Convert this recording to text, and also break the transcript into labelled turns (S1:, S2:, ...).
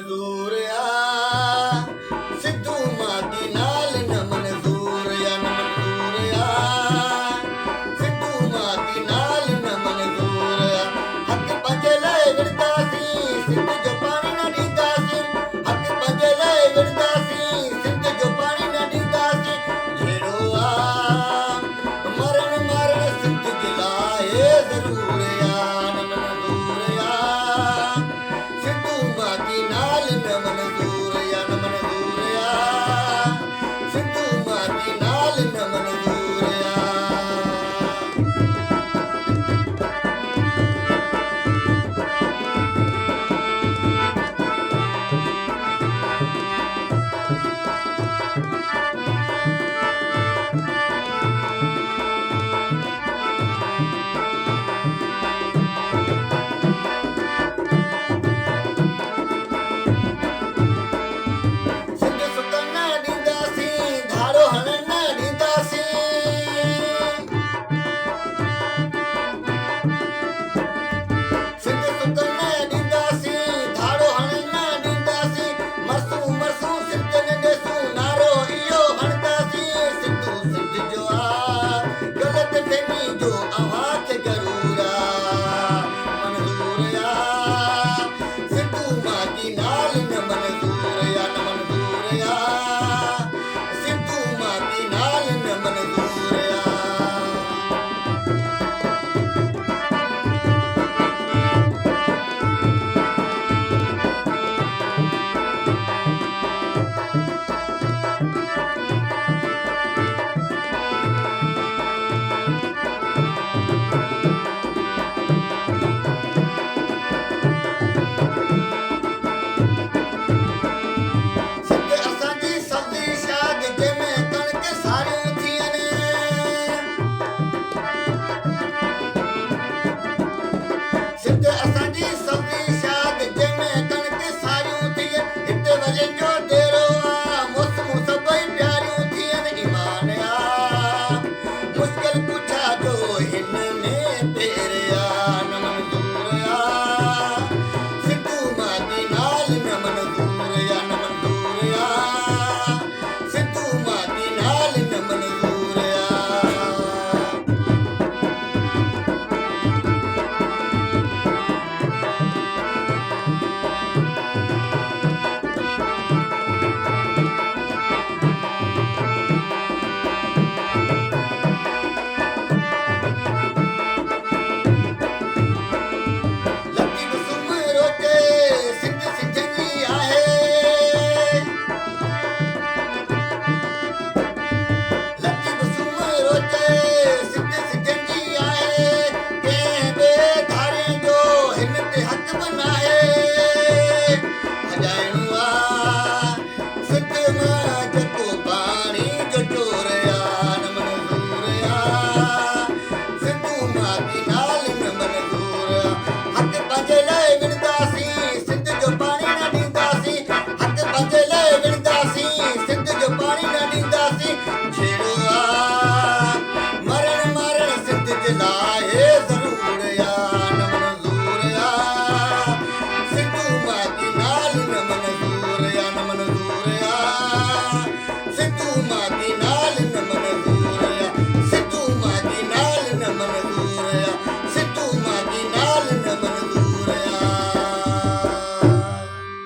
S1: मंज़ूर आ सिद्धू मां की नाल न मंज़ूर या न मंज़ूर आ सिद्धू मां की नाल न मंज़ूर आ हक पंजे लाइ विरदासी सिंध जो पाणी न ॾींदासीं हक पंजे लाइ विरदासी सिंध जो पाणी न ॾींदासीं जहिड़ो आ मरण मारण सिंध जे लाइ ज़रूर आ न मंज़ूर आ सिद्धू मां की नाल न मंज़ूर या न मंज़ूर आ सिद्धू मां की नाल न मंज़ूर आ सिंध सुकण न ॾींदासीं धाड़ो हणण न ॾींदासीं सिंध सुकण न ॾींदासीं धाड़ो हणण न ॾींदासीं मरसूं मरसूं सिंध न ॾेसूं नारो इहो हणंदासीं सिंधू सिंध जो आ ग़लतफ़हमी जो अव्हां खे ज़रूर आ मंज़ूर आ सिद्धू मां की नाल